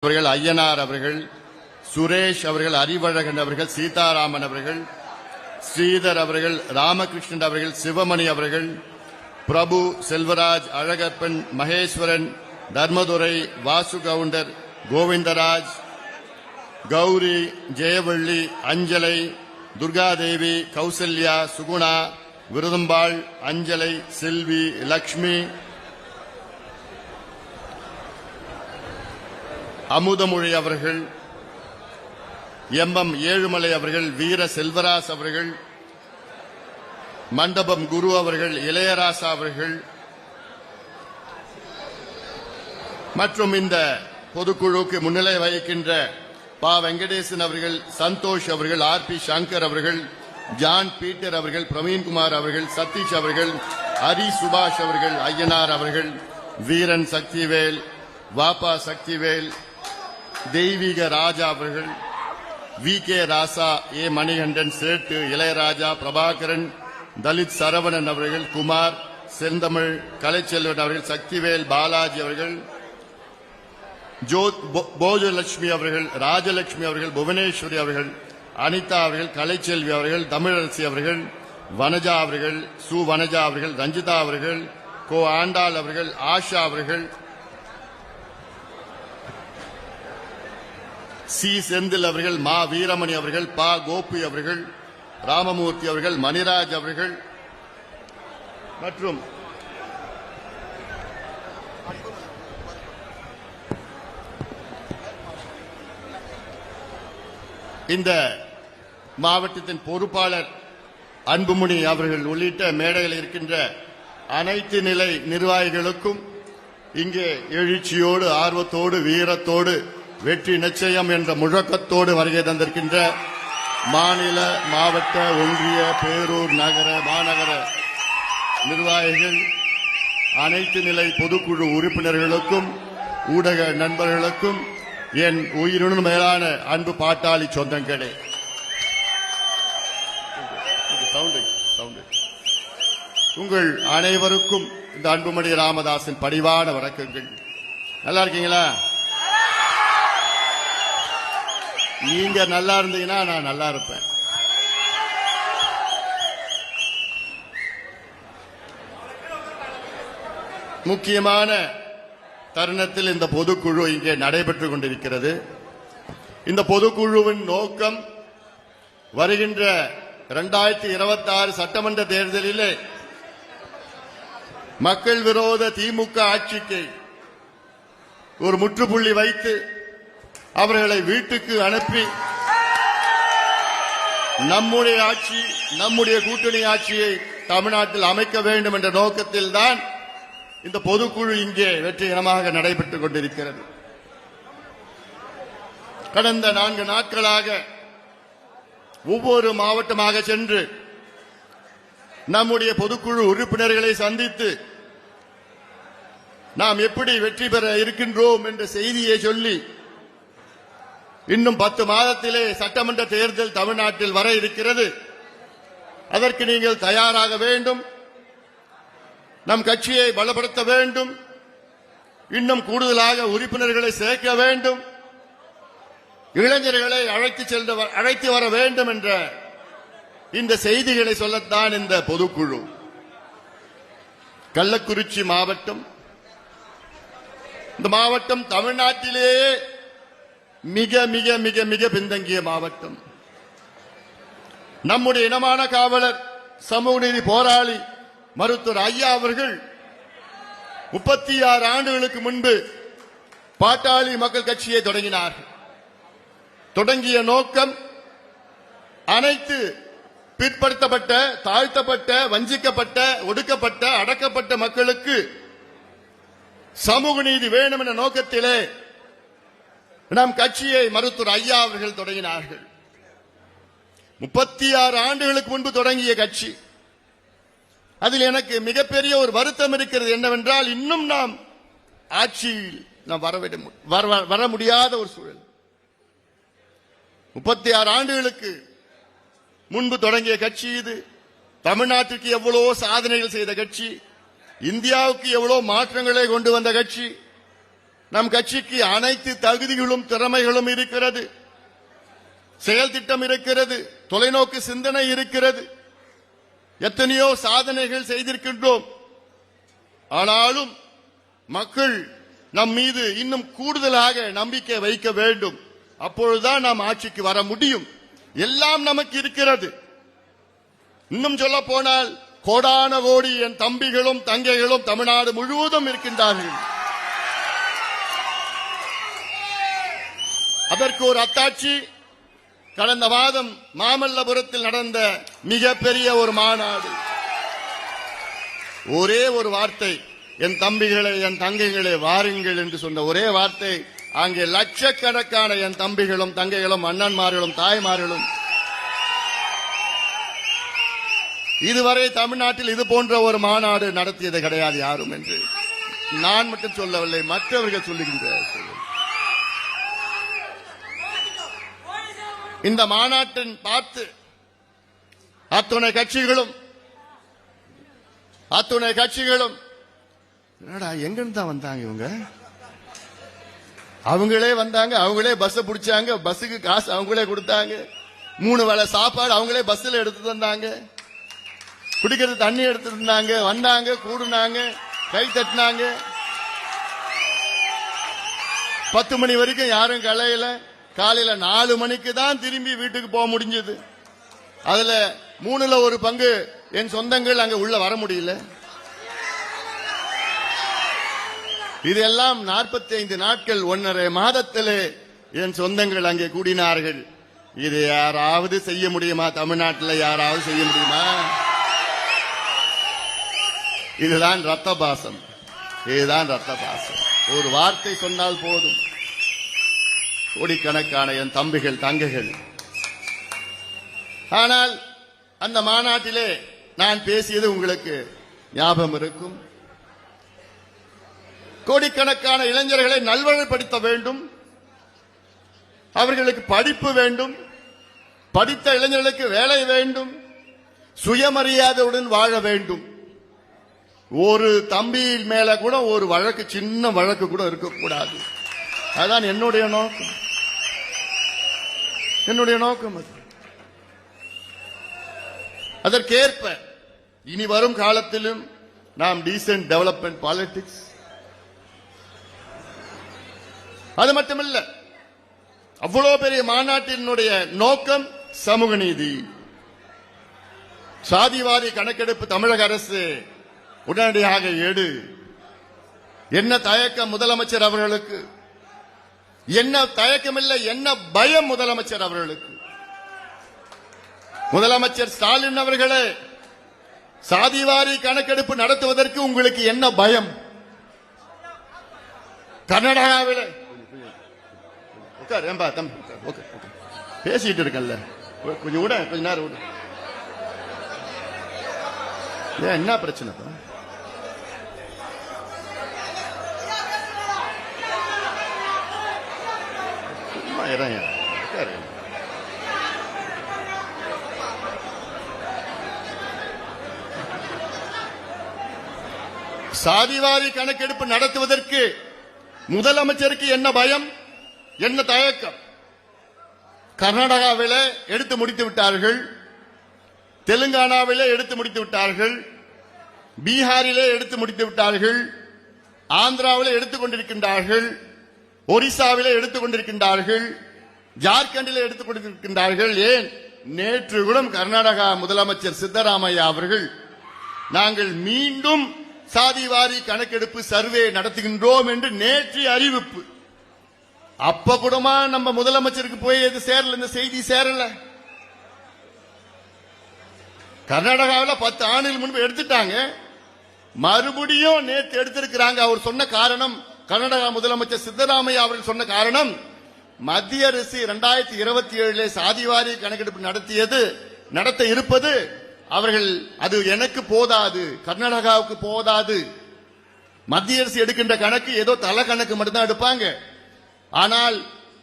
அவர்கள், ஐயனார் அவர்கள், சுரேஷ் அவர்கள், அறிவழகன் அவர்கள், சீதாராமன் அவர்கள், ஸ்ரீதர் அவர்கள், ராமகிருஷ்ணன் அவர்கள், சிவமணி அவர்கள், பிரபு, செல்வராஜ், அழகப்பன், மகேஸ்வரன், தர்மதுரை, வாசுகவுண்டர், கோவிந்தராஜ், கௌரி, ஜெயவள்ளி, அஞ்சலை, துர்காதேவி, கௌசல்யா, சுகுணா, விருதம்பாள், அஞ்சலை, செல்வி, லக்ஷ்மி, அமுதமொழி அவர்கள், எம் ஏழுமலை அவர்கள், வீர செல்வராஜ் அவர்கள், மண்டபம் குரு அவர்கள், இளையராசா அவர்கள் மற்றும் இந்த பொதுக்குழுக்கு முன்னிலை வகிக்கின்ற பா. வெங்கடேசன் அவர்கள், சந்தோஷ் அவர்கள், ஆர். பி. சங்கர் அவர்கள், ஜான் பீட்டர் அவர்கள், பிரவீன்குமார் அவர்கள், சதீஷ் அவர்கள், ஹரி சுபாஷ் அவர்கள், ஐயனார் அவர்கள், வீரன் சக்திவேல், வாப்பா சக்திவேல், தெய்வீக ராஜா அவர்கள், வி. கே. ராசா, ஏ. மணிகண்டன், சேட்டு, இளையராஜா, பிரபாகரன், தலித் சரவணன் அவர்கள், குமார், செந்தமிழ், கலைச்செல்வன் அவர்கள், சக்திவேல், பாலாஜி அவர்கள், போஜலட்சுமி அவர்கள், ராஜலட்சுமி அவர்கள், புவனேஸ்வரி அவர்கள், அனிதா அவர்கள், கலைச்செல்வி அவர்கள், தமிழரசி அவர்கள், வனஜா அவர்கள், சு. வனஜா அவர்கள், ரஞ்சிதா அவர்கள், கோ. ஆண்டாள் அவர்கள், ஆஷா அவர்கள், சி. செந்தில் அவர்கள், மா. வீரமணி அவர்கள், பா. கோபி அவர்கள், ராமமூர்த்தி அவர்கள், மணிராஜ் அவர்கள் மற்றும் இந்த மாவட்டத்தின் பொறுப்பாளர் அன்புமணி அவர்கள் உள்ளிட்ட மேடையில் இருக்கின்ற அனைத்து நிலை நிர்வாகிகளுக்கும் இங்கே எழுச்சியோடு, ஆர்வத்தோடு, வீரத்தோடு, வெற்றி நிச்சயம் என்ற முழக்கத்தோடு வருகை தந்திருக்கின்ற மாநில, மாவட்ட, ஒன்றிய, பேரூர், நகர, மாநகர நிர்வாகிகள், அனைத்து நிலை பொதுக்குழு உறுப்பினர்களுக்கும், ஊடக நண்பர்களுக்கும், என் உயிரினும் மேலான அன்பு பாட்டாளி சொந்தங்களே, உங்கள் அனைவருக்கும் இந்த அன்புமணி ராமதாசின் பணிவான வணக்கங்கள். நல்லா இருக்கீங்களா? நீங்க நல்லா இருந்தீங்கன்னா நான் நல்லா இருப்பேன். முக்கியமான தருணத்தில் இந்த பொதுக்குழு இங்கே நடைபெற்றுக் கொண்டிருக்கிறது. இந்த பொதுக்குழுவின் நோக்கம் வருகின்ற 2026 சட்டமன்ற தேர்தலிலே மக்கள் விரோத திமுக ஆட்சிக்கு ஒரு முற்றுப்புள்ளி வைத்து அவர்களை வீட்டுக்கு அனுப்பி நம்முடைய ஆட்சி, நம்முடைய கூட்டணி ஆட்சியை தமிழ்நாட்டில் அமைக்க வேண்டும் என்ற நோக்கத்தில் தான் இந்த பொதுக்குழு இங்கே வெற்றிகரமாக நடைபெற்றுக் கொண்டிருக்கிறது. கடந்த 4 நாட்களாக ஒவ்வொரு மாவட்டமாக சென்று நம்முடைய பொதுக்குழு உறுப்பினர்களை சந்தித்து நாம் எப்படி வெற்றி பெற இருக்கின்றோம் என்ற செய்தியை சொல்லி, இன்னும் 10 மாதத்திலே சட்டமன்ற தேர்தல் தமிழ்நாட்டில் வர இருக்கிறது, அதற்கு நீங்கள் தயாராக வேண்டும், நம் கட்சியை பலப்படுத்த வேண்டும், இன்னும் கூடுதலாக உறுப்பினர்களை சேர்க்க வேண்டும், இளைஞர்களை அழைத்து வர வேண்டும் என்ற இந்த செய்திகளை சொல்லத்தான் இந்த பொதுக்குழு. கள்ளக்குறிச்சி மாவட்டம், இந்த மாவட்டம் தமிழ்நாட்டிலேயே மிக மிக மிக மிக பின்தங்கிய மாவட்டம். நம்முடைய இனமான காவலர், சமூக நீதி போராளி மருத்துவர் ஐயா அவர்கள் 36 ஆண்டுகளுக்கு முன்பு பாட்டாளி மக்கள் கட்சியை தொடங்கினார்கள். தொடங்கிய நோக்கம் அனைத்து பிற்படுத்தப்பட்ட, தாழ்த்தப்பட்ட, வஞ்சிக்கப்பட்ட, ஒடுக்கப்பட்ட, அடக்கப்பட்ட மக்களுக்கு சமூக நீதி வேணும் என்ற நோக்கத்திலே நம் கட்சியை மருத்துவர் ஐயா அவர்கள் தொடங்கினார்கள். 36 ஆண்டுகளுக்கு முன்பு தொடங்கிய கட்சி. அதில் எனக்கு மிகப்பெரிய ஒரு வருத்தம் இருக்கிறது. என்னவென்றால், இன்னும் நாம் ஆட்சியில் வர முடியாத ஒரு சூழல். 36 ஆண்டுகளுக்கு முன்பு தொடங்கிய கட்சி இது. தமிழ்நாட்டிற்கு எவ்வளவோ சாதனைகள் செய்த கட்சி, இந்தியாவுக்கு எவ்வளவு மாற்றங்களை கொண்டு வந்த கட்சி. நம் கட்சிக்கு அனைத்து தகுதிகளும் திறமைகளும் இருக்கிறது, செயல் திட்டம் இருக்கிறது, தொலைநோக்கு சிந்தனை இருக்கிறது, எத்தனையோ சாதனைகள் செய்திருக்கின்றோம். ஆனாலும் மக்கள் நம் மீது இன்னும் கூடுதலாக நம்பிக்கை வைக்க வேண்டும். அப்பொழுதுதான் நாம் ஆட்சிக்கு வர முடியும். எல்லாம் நமக்கு இருக்கிறது. இன்னும் சொல்ல போனால் கோடான கோடி என் தம்பிகளும் தங்கைகளும் தமிழ்நாடு முழுவதும் இருக்கின்றார்கள். அதற்கு ஒரு அத்தாட்சி கடந்த மாதம் மாமல்லபுரத்தில் நடந்த மிகப்பெரிய ஒரு மாநாடு. ஒரே ஒரு வார்த்தை, என் தம்பிகளை என் தங்கைகளை வாருங்கள் என்று சொன்ன ஒரே வார்த்தை, அங்கே லட்சக்கணக்கான என் தம்பிகளும் தங்கைகளும் அண்ணன்மார்களும் தாய்மார்களும், இதுவரை தமிழ்நாட்டில் இது போன்ற ஒரு மாநாடு நடத்தியது கிடையாது யாரும் என்று நான் மட்டும் சொல்லவில்லை, மற்றவர்கள் சொல்லுகின்ற இந்த மாநாட்டின் பார்த்து அத்துணை கட்சிகளும் என்னடா எங்கிருந்து தான் வந்தாங்க இவங்க, அவங்களே வந்தாங்க, அவங்களே பஸ் பிடிச்சாங்க, பஸ்ஸுக்கு காசு அவங்களே கொடுத்தாங்க, 3 வேளை சாப்பாடு அவங்களே பஸ்ல எடுத்து தந்தாங்க, குடிக்கிறது தண்ணி எடுத்து இருந்தாங்க, வந்தாங்க, கூடுனாங்க, கை தட்டினாங்க. 10 மணி வரைக்கும் யாரும் கலையில, காலையில 4 மணிக்கு தான் திரும்பி வீட்டுக்கு போக முடிஞ்சது. அதுல 3ல் 1 பங்கு என் சொந்தங்கள் அங்க உள்ள வர முடியல. இதெல்லாம் 45 நாட்கள் 1.5 மாதத்திலே என் சொந்தங்கள் அங்கே கூடினார்கள். இது யாராவது செய்ய முடியுமா? தமிழ்நாட்டில் யாராவது செய்ய முடியுமா? இதுதான் ரத்த பாசம், இதுதான் ரத்த பாசம். ஒரு வார்த்தை சொன்னால் போதும், கோடிக்கணக்கான என் தம்பிகள் தங்கைகள். ஆனால் அந்த மாநாட்டிலே நான் பேசியது உங்களுக்கு ஞாபகம் இருக்கும். கோடிக்கணக்கான இளைஞர்களை நல்வழிப்படுத்த வேண்டும், அவர்களுக்கு படிப்பு வேண்டும், படித்த இளைஞர்களுக்கு வேலை வேண்டும், சுயமரியாதையுடன் வாழ வேண்டும். ஒரு தம்பியின் மேல கூட ஒரு வழக்கு, சின்ன வழக்கு கூட இருக்கக்கூடாது. அதுதான் என்னுடைய நோக்கம், என்னுடைய நோக்கம். அதற்கேற்ப இனி வரும் காலத்திலும் நாம் டீசன்ட் டெவலப்மெண்ட் பாலிடிக்ஸ், அது மட்டுமல்ல, அவ்வளவு பெரிய மாநாட்டினுடைய நோக்கம் சமூக நீதி. சாதிவாரி கணக்கெடுப்பு தமிழக அரசு உடனடியாக எடு. என்ன தயக்கம் முதலமைச்சர் அவர்களுக்கு, என்ன தயக்கம் இல்லை, என்ன பயம் முதலமைச்சர் அவர்களுக்கு. முதலமைச்சர் ஸ்டாலின் அவர்களே, சாதிவாரி கணக்கெடுப்பு நடத்துவதற்கு உங்களுக்கு என்ன பயம்? கர்நாடகாவில் பேசிட்டு இருக்கல, கொஞ்சம் விட, கொஞ்ச நேரம் விட. ஏன், என்ன பிரச்சனை? சாதிவாரி கணக்கெடுப்பு நடத்துவதற்கு முதலமைச்சருக்கு என்ன பயம், என்ன தயக்கம்? கர்நாடகாவில் எடுத்து முடித்து விட்டார்கள், தெலுங்கானாவிலே எடுத்து முடித்து விட்டார்கள், பீகாரிலே எடுத்து முடித்து விட்டார்கள், ஆந்திராவிலே எடுத்துக் கொண்டிருக்கின்றார்கள், ஒரிசாவிலே எடுத்துக் கொண்டிருக்கின்றார்கள், ஜார்க்கண்டிலே எடுத்துக் கொண்டிருக்கின்றார்கள். ஏன், நேற்று கூட கர்நாடகா முதலமைச்சர் சித்தராமையா அவர்கள் நாங்கள் மீண்டும் சாதிவாரி கணக்கெடுப்பு சர்வே நடத்துகின்றோம் என்று நேற்று அறிவிப்பு. அப்ப கூடமா நம்ம முதலமைச்சருக்கு போய் எது சேரல, இந்த செய்தி சேரல. கர்நாடகாவில் 10 ஆண்டுகள் முன்பு எடுத்துட்டாங்க, மறுபடியும் நேற்று எடுத்திருக்கிறாங்க. அவர் சொன்ன காரணம், கர்நாடகா முதலமைச்சர் சித்தராமையா அவர்கள் சொன்ன காரணம், மத்திய அரசு 2027 சாதிவாரி கணக்கெடுப்பு நடத்த இருப்பது அவர்கள், அது எனக்கு போதாது, கர்நாடகாவுக்கு போதாது. மத்திய அரசு எடுக்கின்ற கணக்கு ஏதோ தலை கணக்கு மட்டும்தான் எடுப்பாங்க. ஆனால்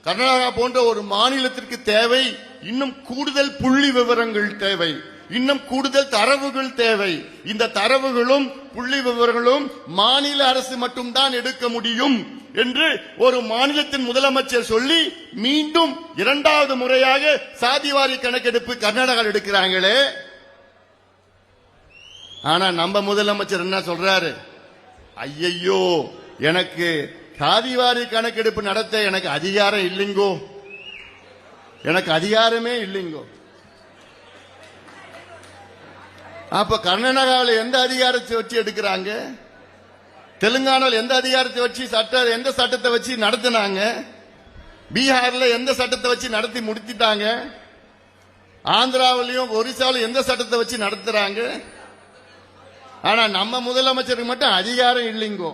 கர்நாடகா போன்ற ஒரு மாநிலத்திற்கு தேவை இன்னும் கூடுதல் புள்ளி விவரங்கள் தேவை. இன்னும் கூடுதல் தரவுகள் தேவை. இந்த தரவுகளும் புள்ளி விவரங்களும் மாநில அரசு மட்டும்தான் எடுக்க முடியும் என்று ஒரு மாநிலத்தின் முதலமைச்சர் சொல்லி மீண்டும் இரண்டாவது முறையாக சாதிவாரி கணக்கெடுப்பு கர்நாடகாவில் எடுக்கிறாங்களே. ஆனா நம்ம முதலமைச்சர் என்ன சொல்றாரு? ஐயையோ, எனக்கு சாதிவாரி கணக்கெடுப்பு நடத்த எனக்கு அதிகாரம் இல்லைங்கோ, எனக்கு அதிகாரமே இல்லைங்கோ. அப்ப கர்நாடகாவில் எந்த அதிகாரத்தை வச்சு எடுக்கிறாங்க? தெலுங்கானாவில் எந்த அதிகாரத்தை வச்சு எந்த சட்டத்தை வச்சு நடத்தினாங்க? பீகார்ல எந்த சட்டத்தை வச்சு நடத்தி முடித்திட்டாங்க? ஆந்திராவிலையும் ஒரிசாவிலும் எந்த சட்டத்தை வச்சு நடத்துறாங்க? ஆனா நம்ம முதலமைச்சருக்கு மட்டும் அதிகாரம் இல்லைங்கோ.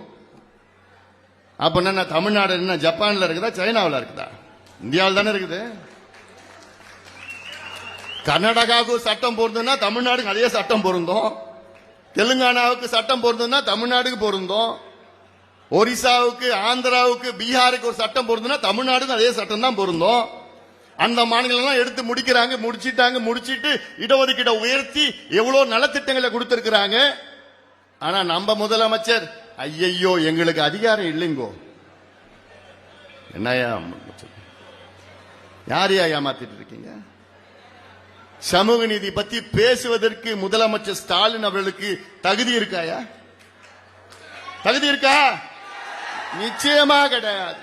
அப்ப என்ன தமிழ்நாடு என்ன ஜப்பான்ல இருக்குதா, சைனாவில் இருக்குதா? இந்தியாவில் தானே இருக்குது. கர்நாடகாவுக்கு சட்டம் பொருந்துன்னா தமிழ்நாடுக்கு அதே சட்டம் பொருந்தும். தெலுங்கானாவுக்கு சட்டம் பொருந்துன்னா தமிழ்நாடுக்கு பொருந்தும். ஒரிசாவுக்கு, ஆந்திராவுக்கு, பீகாருக்கு ஒரு சட்டம் பொருந்துன்னா தமிழ்நாடுக்கு அதே சட்டம் தான் பொருந்தும். அந்த மாநிலம் எடுத்து முடிக்கிறாங்க, முடிச்சிட்டு இடஒதுக்கீட்டை உயர்த்தி எவ்வளவு நலத்திட்டங்களை கொடுத்திருக்கிறாங்க. ஆனா நம்ம முதலமைச்சர் ஐயையோ எங்களுக்கு அதிகாரம் இல்லைங்கோ. என்னையா யாரையா ஏமாத்திட்டு இருக்கீங்க? சமூக நீதி பத்தி பேசுவதற்கு முதலமைச்சர் ஸ்டாலின் அவர்களுக்கு தகுதி இருக்காயா? தகுதி இருக்கா? நிச்சயமா கிடையாது.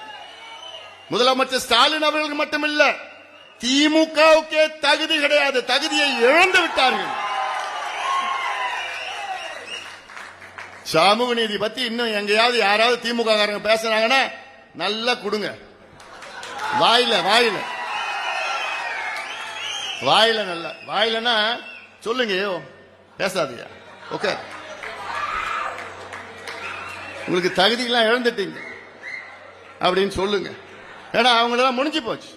முதலமைச்சர் ஸ்டாலின் அவர்களுக்கு மட்டுமில்ல, திமுகவுக்கே தகுதி கிடையாது. தகுதியை இழந்து விட்டார்கள். சமூக நீதி பத்தி இன்னும் எங்கேயாவது யாராவது திமுக காரங்க பேசுறாங்கன்னா நல்லா கொடுங்க. வாயில வாயில வாயில நல்ல வாயிலன்னா சொல்லுங்க, பேசாதீங்க. ஓகே, உங்களுக்கு தகுதியெல்லாம் இழந்துட்டீங்க அப்படின்னு சொல்லுங்க. ஏன்னா அவங்களெல்லாம் முடிஞ்சு போச்சு.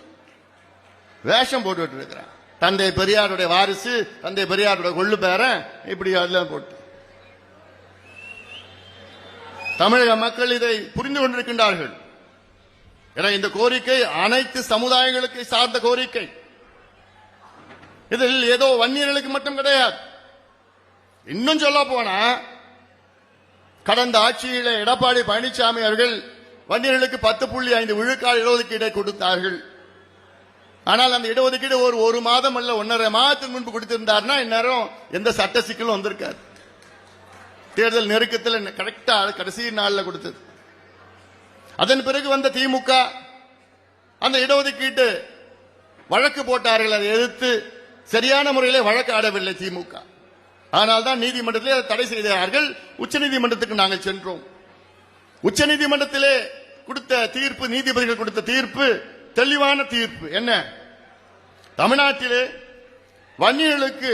வேஷம் போட்டு இருக்கிறான். தந்தை பெரியாருடைய வாரிசு, தந்தை பெரியாருடைய கொள்ளு பேரன், இப்படி அதெல்லாம் போட்டு தமிழக மக்கள் இதை புரிந்து கொண்டிருக்கின்றார்கள். ஏன்னா இந்த கோரிக்கை அனைத்து சமுதாயங்களுக்கு சார்ந்த கோரிக்கை. இதில் ஏதோ வன்னியர்களுக்கு மட்டும் கிடையாது. இன்னும் சொல்ல போனா கடந்த ஆட்சியில எடப்பாடி பழனிசாமி அவர்கள் வன்னியர்களுக்கு 10.5 விழுக்காடு இடஒதுக்கீடை கொடுத்தார்கள். ஆனால் அந்த இடஒதுக்கீடு ஒரு மாதம் அல்ல 1.5 மாதத்துக்கு முன்பு கொடுத்திருந்தார்னா இந்நேரம் எந்த சட்ட சிக்கலும் வந்திருக்காது. தேர்தல் நெருக்கத்தில் கரெக்டா கடைசி நாளில் கொடுத்தது. அதன் பிறகு வந்த திமுக அந்த இடஒதுக்கீட்டு வழக்கு போட்டார்கள். அதை எதிர்த்து சரியான முறையிலே வழக்கு ஆடவில்லை திமுக. ஆனால் தான் நீதிமன்றத்திலே அதை தடை செய்தார்கள். உச்சநீதிமன்றத்துக்கு நாங்கள் சென்றோம். உச்சநீதிமன்றத்திலே கொடுத்த தீர்ப்பு, நீதிபதிகள் கொடுத்த தீர்ப்பு தெளிவான தீர்ப்பு. என்ன? தமிழ்நாட்டிலே வன்னியர்களுக்கு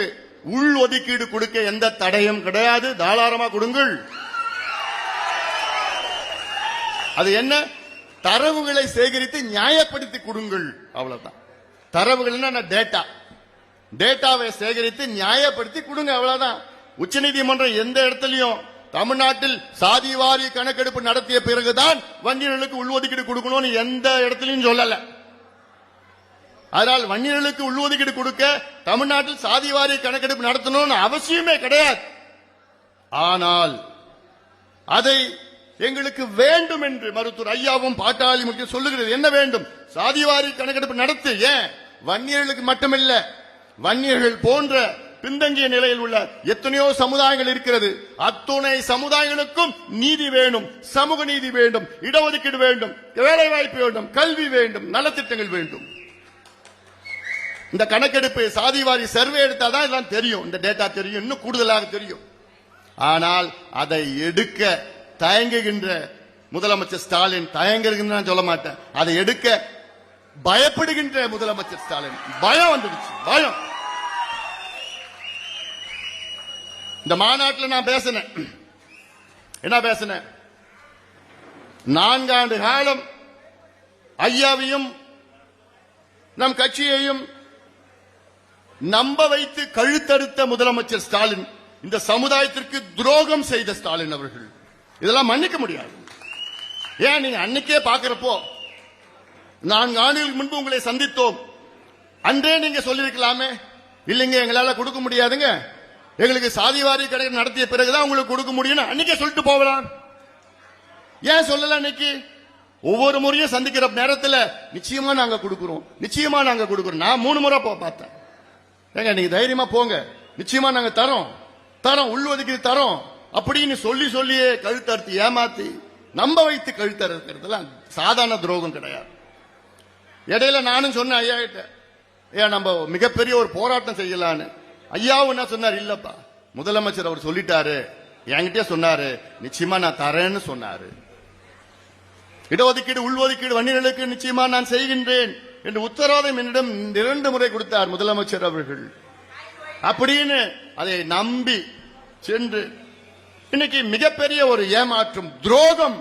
உள் ஒதுக்கீடு கொடுக்க எந்த தடையும் கிடையாது. தாராளமா கொடுங்கள். அது என்ன? தரவுகளை சேகரித்து நியாயப்படுத்தி கொடுங்கள். அவ்வளவுதான். தரவுகள் டேட்டா, டேட்டாவை சேகரித்து நியாயப்படுத்தி கொடுங்க. அவ்வளவுதான். உச்சநீதிமன்றம் எந்த இடத்துலயும் தமிழ்நாட்டில் சாதிவாரி கணக்கெடுப்பு நடத்திய பிறகுதான் வன்னியர்களுக்கு உள்ஒதுக்கீடு கொடுக்கணும்னு எந்த இடத்திலையும் சொல்லல. அதனால் வன்னியர்களுக்கு உள்ஒதுக்கீடு கொடுக்க தமிழ்நாட்டில் சாதிவாரி கணக்கெடுப்பு நடத்தணும்னு அவசியமே கிடையாது. ஆனால் அதை எங்களுக்கு வேண்டும் என்று மருத்துவர் ஐயாவும் பாட்டாளி முக்கியம் சொல்லுகிறது. என்ன வேண்டும்? சாதிவாரி கணக்கெடுப்பு நடத்து. ஏன்? வன்னியர்களுக்கு மட்டுமல்ல, வன்னியர்கள் போன்ற பின்தங்கிய நிலையில் உள்ள எத்தனையோ சமுதாயங்கள் இருக்கிறது. அத்துணை சமுதாயங்களுக்கும் நீதி வேண்டும், சமூக நீதி வேண்டும், இடஒதுக்கீடு வேண்டும், வேலை வாய்ப்பு வேண்டும், கல்வி வேண்டும், நலத்திட்டங்கள் வேண்டும். இந்த கணக்கெடுப்பு சாதிவாரி சர்வே எடுத்தாதான் இதெல்லாம் தெரியும். இந்த டேட்டா தெரியும், இன்னும் கூடுதலாக தெரியும். ஆனால் அதை எடுக்க தயங்குகின்ற முதலமைச்சர் ஸ்டாலின், தயங்குகின்ற சொல்ல மாட்டேன், அதை எடுக்க பயப்படுகின்ற முதலமைச்சர் ஸ்டாலின். பயம் வந்துடுச்சு, பயம். இந்த மாநாட்டில் நான் பேசினேன். என்ன பேசினேன்? 4 ஆண்டு காலம் ஐயாவையும் நம் கட்சியையும் நம்ப வைத்து கழுத்தறுத்த முதலமைச்சர் ஸ்டாலின், இந்த சமுதாயத்திற்கு துரோகம் செய்த ஸ்டாலின் அவர்கள். இதெல்லாம் மன்னிக்க முடியாது. ஏன்? நீங்க அன்னைக்கே பாக்குறப்போ 4 ஆண்டுகளுக்கு முன்பு உங்களை சந்தித்தோம். அன்றே நீங்க சொல்லியிருக்கலாமே, இல்லைங்க எங்களால கொடுக்க முடியாதுங்க, எங்களுக்கு சாதிவாரி கடை நடத்திய பிறகுதான் உங்களுக்கு கொடுக்க முடியும் அன்னைக்கே சொல்லிட்டு போகலாம். ஏன் சொல்லல? இன்னைக்கு ஒவ்வொரு முறையும் சந்திக்கிற நேரத்தில் நிச்சயமா நாங்க கொடுக்கிறோம், நிச்சயமா நாங்க கொடுக்கிறோம். நான் 3 முறை பார்த்தேன். ஏங்க நீங்க தைரியமா போங்க, நிச்சயமா நாங்க தரோம் தரோம் உள்ஒதுக்கீடு தரோம் அப்படின்னு சொல்லியே கழுத்தறுத்து ஏமாத்தி நம்ப வைத்து கழுத்தறுக்கிறதுலாம் சாதாரண துரோகம் கிடையாது. இடையில நானும் சொன்னேன் ஐயா கிட்ட, ஏன் நம்ம மிகப்பெரிய ஒரு போராட்டம் செய்யலான்னு. ஐயாவும் என்ன சொன்னார், இல்லப்பா முதலமைச்சர் அவர் சொல்லிட்டாரு, என்கிட்டே சொன்னாரு, நிச்சயமா நான் தரேன்னு சொன்னாரு. இடஒதுக்கீடு உள்ஒதுக்கீடு வன்னியர்களுக்கு நிச்சயமா நான் செய்கின்றேன் என்று உத்தரவாதம் என்னிடம் 2 முறை கொடுத்தார் முதலமைச்சர் அவர்கள். அப்படின்னு அதை நம்பி சென்று இன்னைக்கு மிகப்பெரிய ஒரு ஏமாற்றம் துரோகம்.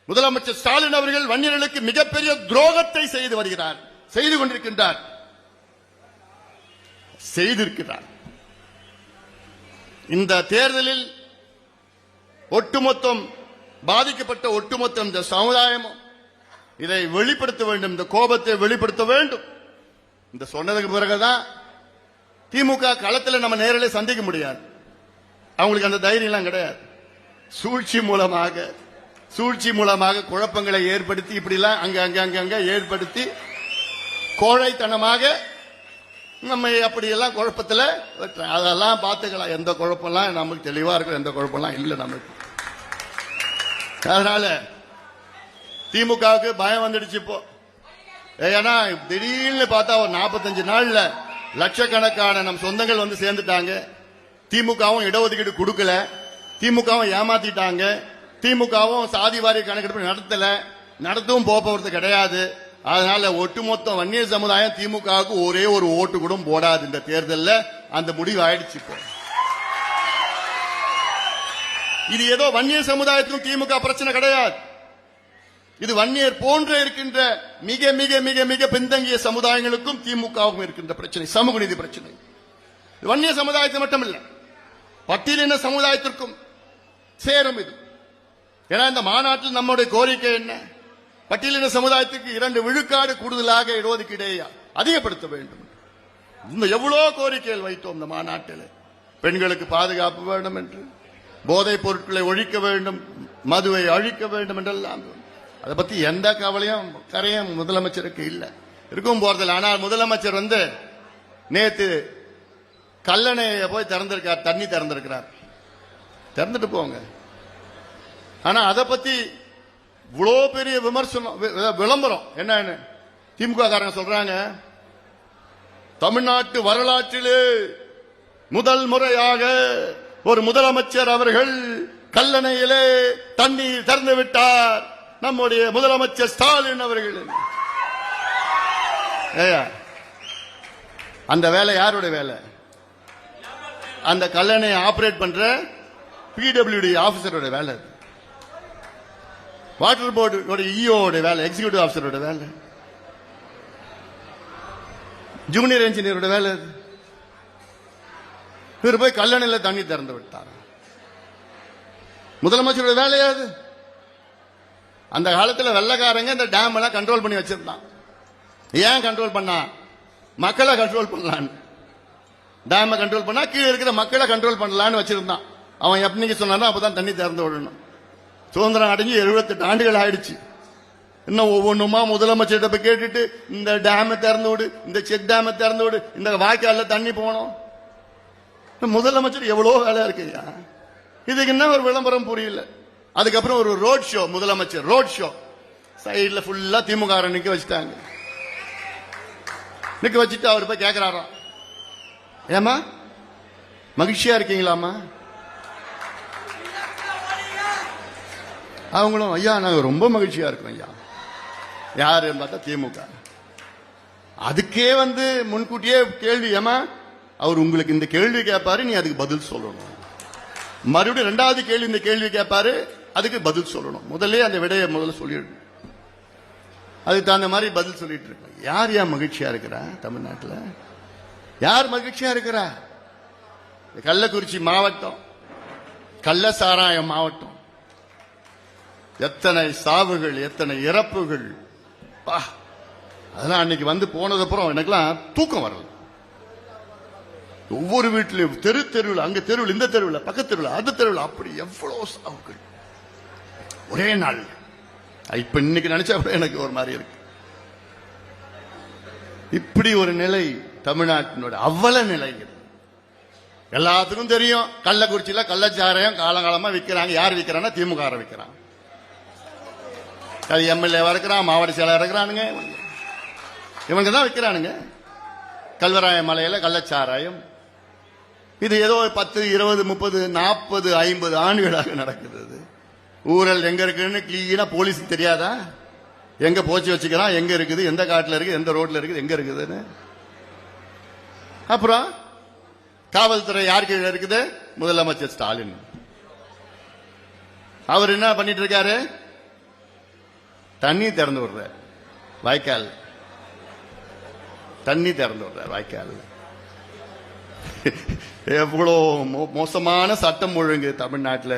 முதலமைச்சர் ஸ்டாலின் அவர்கள் வன்னியர்களுக்கு மிகப்பெரிய துரோகத்தை செய்து வருகிறார், செய்து கொண்டிருக்கின்றார், செய்திருக்கிறார். இந்த தேர்தலில் ஒட்டுமொத்தம் பாதிக்கப்பட்ட ஒட்டுமொத்த இந்த சமுதாயமும் இதை வெளிப்படுத்த வேண்டும், இந்த கோபத்தை வெளிப்படுத்த வேண்டும். இந்த சொன்னதுக்கு பிறகுதான் திமுக களத்தில் நம்ம நேரில் சந்திக்க முடியாது. அவங்களுக்கு அந்த தைரியம் கிடையாது. சூழ்ச்சி மூலமாக குழப்பங்களை ஏற்படுத்தி இப்படிலாம் அங்க ஏற்படுத்தி கோழைத்தனமாக நம்ம அப்படியெல்லாம் குழப்பத்தில் அதெல்லாம் பார்த்துக்கலாம். எந்த குழப்பம்லாம் நமக்கு தெளிவா இருக்கும், எந்த குழப்பம்லாம் இல்லை நமக்கு. அதனால திமுகவுக்கு பயம் வந்துடுச்சு இப்போ. ஏன்னா திடீர்னு பார்த்தா ஒரு 45 நாள்ல லட்சக்கணக்கான நம் சொந்தங்கள் வந்து சேர்ந்துட்டாங்க. திமுகவும் இடஒதுக்கீடு கொடுக்கல, திமுகவும் ஏமாத்திட்டாங்க, திமுகவும் சாதிவாரி கணக்கெடுப்பு நடத்தவும் போறது கிடையாது. அதனால ஒட்டுமொத்த வன்னியர் சமுதாயம் திமுகவுக்கு ஒரே ஒரு ஓட்டு கூட போடாது இந்த தேர்தலில். அந்த முடிவு ஆயிடுச்சு. இப்போ இது ஏதோ வன்னியர் சமுதாயத்துக்கும் திமுக பிரச்சனை கிடையாது. இது வன்னியர் போன்ற இருக்கின்ற மிக மிக மிக மிக பின்தங்கிய சமுதாயங்களுக்கும் திமுகவும் இருக்கின்ற பிரச்சனை, சமூக நீதி பிரச்சனை. வன்னியர் சமுதாயத்தை மட்டும் இல்ல, பட்டியலின சமுதாயத்திற்கும் சேரும் இது. ஏன்னா இந்த மாநாட்டில் நம்முடைய கோரிக்கை என்ன, பட்டியலின சமுதாயத்துக்கு 2 விழுக்காடு கூடுதலாக இடஒதுக்கீடை அதிகப்படுத்த வேண்டும். இந்த எவ்வளவு கோரிக்கைகள் வைத்தோம் இந்த மாநாட்டில். பெண்களுக்கு பாதுகாப்பு வேண்டும் என்று, போதைப் பொருட்களை ஒழிக்க வேண்டும், மதுவை அழிக்க வேண்டும் என்றெல்லாம். அதை பத்தி எந்த கரையும் முதலமைச்சருக்கு இல்ல, இருக்கும் போறதில்லை. ஆனால் முதலமைச்சர் நேத்து கல்லணையை போய் திறந்திருக்கார், தண்ணி திறந்திருக்கிறார், திறந்துட்டு போங்க. ஆனா அதை பத்தி இவ்வளோ பெரிய விமர்சனம் விளம்பரம் என்னன்னு திமுக காரங்க சொல்றாங்க, தமிழ்நாட்டு வரலாற்றிலே முதல் முறையாக ஒரு முதலமைச்சர் அவர்கள் கல்லணையிலே தண்ணீர் திறந்து விட்டார், நம்முடைய முதலமைச்சர் ஸ்டாலின் அவர்கள். அந்த வேலை யாருடைய வேலை? அந்த கல்லணையை ஆபரேட் பண்ற பிடபிள்யூடி ஆபீசரோட வேலை, வாட்டர் போர்டு இஓட வேலை, எக்ஸிகியூட்டிவ் ஆபீசரோட வேலை, ஜூனியர் இன்ஜினியரோட வேலை. இவர் போய் கல்லணையில் தண்ணி திறந்து விட்டார். முதலமைச்சரோட வேலையாது. அந்த காலத்தில் வெள்ளக்காரங்க இந்த டேம் எல்லாம் கண்ட்ரோல் பண்ணி வச்சிருந்தான். ஏன் கண்ட்ரோல் பண்ணா? மக்களை கண்ட்ரோல் பண்ணலான்னு. டேமை கண்ட்ரோல் பண்ணா கீழே இருக்கிற மக்களை கண்ட்ரோல் பண்ணலான்னு வச்சிருந்தான். அவன் எப்படின்னு சொன்னா அப்பதான் தண்ணி திறந்து விடணும். சுதந்திரம் அடைஞ்சு 78 ஆண்டுகள் ஆயிடுச்சு. இன்னும் ஒவ்வொன்றுமா முதலமைச்சர்கிட்ட போய் கேட்டுட்டு இந்த டேமை திறந்து விடு, இந்த செக் டேமை திறந்து விடு, இந்த வாய்க்கால தண்ணி போகணும். முதலமைச்சர் எவ்வளவு வேலை இருக்குயா, இதுக்கு என்ன ஒரு விளம்பரம் புரியல. அதுக்கப்புறம் ஒரு ரோட் ஷோ, முதலமைச்சர் ரோட் ஷோ சைட்ல ஃபுல்லா திமுக நிக்க வச்சுட்டாங்க. நிக்க வச்சுட்டு அவர் போய் கேட்கிறாராம், ஏமா மகிழ்ச்சியா இருக்கீங்களாமா? அவங்களும் ஐயா நாங்க ரொம்ப மகிழ்ச்சியா இருக்கோம் ஐயா. யாரு பார்த்தா திமுக. அதுக்கே முன்கூட்டியே கேள்வி, ஏமா அவர் உங்களுக்கு இந்த கேள்வி கேட்பாரு, நீ அதுக்கு பதில் சொல்லணும். மறுபடியும் 2வது கேள்வி இந்த கேள்வி கேட்பாரு, அதுக்கு பதில் சொல்லணும். முதல்ல அந்த விடையை முதல்ல சொல்லிடணும். அதுக்கு தகுந்த மாதிரி பதில் சொல்லிட்டு இருக்கு. யார் மகிழ்ச்சியா இருக்கிறா தமிழ்நாட்டில்? யார் மகிழ்ச்சியா இருக்கிறா? கள்ளக்குறிச்சி மாவட்டம், கள்ளசாராயம் மாவட்டம், எத்தனை சாவுகள், எத்தனை இறப்புகள். அதெல்லாம் அன்னைக்கு போனது அப்புறம் எனக்கெல்லாம் தூக்கம் வரல. ஒவ்வொரு வீட்டிலும் தெருவில், அங்க தெருவில், இந்த தெருவில், பக்கத்து தெருவில், அந்த தெருவில், அப்படி எவ்வளவு சாவுகள் ஒரே நாள். இப்ப இன்னைக்கு நினைச்சா கூட எனக்கு ஒரு மாதிரி இருக்கு. இப்படி ஒரு நிலை தமிழ்நாட்டினோட அவ்வளவு நிலை. எல்லாத்துக்கும் தெரியும், கள்ளக்குறிச்சியில கள்ளச்சாராயம் காலங்காலமா விற்கிறாங்க. யார் விற்கிறான்னா திமுக விற்கிறான். அது எம்எல்ஏ இருக்கிறான், மாவட்ட செயலர் இருக்கிறானுங்க, இவங்க தான் விற்கிறானுங்க. கல்வராய மலையில கள்ளச்சாராயம். இது ஏதோ 10, 20, 30, 40, 50 ஆண்டுகளாக நடக்குது. ஊரல் எங்க இருக்குன்னு கிளீனா போலீஸுக்கு தெரியாதா? எங்க போச்சு வச்சுக்கிறான், எங்க இருக்குது, எந்த காட்டுல இருக்கு, எந்த ரோட்ல இருக்குது, எங்க இருக்குதுன்னு. அப்புறம் காவல்துறை யார் கீழே இருக்குது? முதலமைச்சர் ஸ்டாலின். அவர் என்ன பண்ணிட்டு இருக்காரு? தண்ணி திறந்து விடுற வாய்க்கால், தண்ணி திறந்து விடுற வாய்க்கால். எவ்வளோ மோசமான சட்டம் ஒழுங்கு தமிழ்நாட்டில்.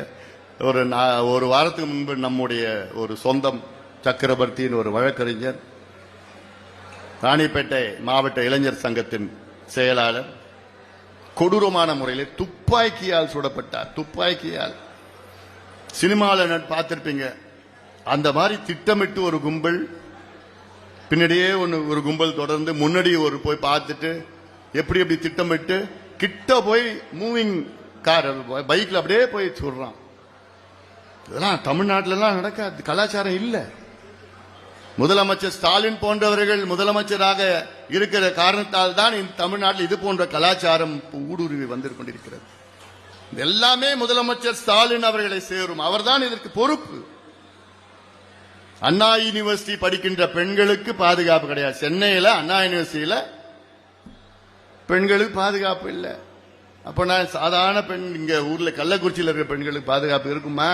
ஒரு வாரத்துக்கு முன்பு நம்முடைய ஒரு சொந்தம் சக்கரவர்த்தியின் ஒரு வழக்கறிஞர், ராணிப்பேட்டை மாவட்ட இளைஞர் சங்கத்தின் செயலாளர், கொடூரமான முறையில் துப்பாக்கியால் சுடப்பட்டார். துப்பாக்கியால். சினிமாவில் பார்த்திருப்பீங்க, அந்த மாதிரி திட்டமிட்டு ஒரு கும்பல் பின்னாடியே ஒரு கும்பல் தொடர்ந்து முன்னாடி போய் பார்த்துட்டு எப்படி எப்படி திட்டமிட்டு கிட்ட போய் மூவிங் கார் பைக்ல அப்படியே போய் சொல்றான். இதெல்லாம் தமிழ்நாட்டிலாம் நடக்காது, கலாச்சாரம் இல்ல. முதலமைச்சர் ஸ்டாலின் போன்றவர்கள் முதலமைச்சராக இருக்கிற காரணத்தால் தான் இந்த தமிழ்நாட்டில் இது போன்ற கலாச்சாரம் ஊடுருவி வந்து கொண்டிருக்கிறது. எல்லாமே முதலமைச்சர் ஸ்டாலின் அவர்களை சேரும். அவர்தான் இதற்கு பொறுப்பு. அண்ணா யூனிவர்சிட்டி படிக்கின்ற பெண்களுக்கு பாதுகாப்பு கிடையாது. சென்னையில அண்ணா யூனிவர்சிட்டியில பெண்களுக்கு பாதுகாப்பு இல்லை. அப்ப நான் சாதாரண பெண் இங்க ஊர்ல கள்ளக்குறிச்சியில் இருக்கிற பெண்களுக்கு பாதுகாப்பு இருக்குமா?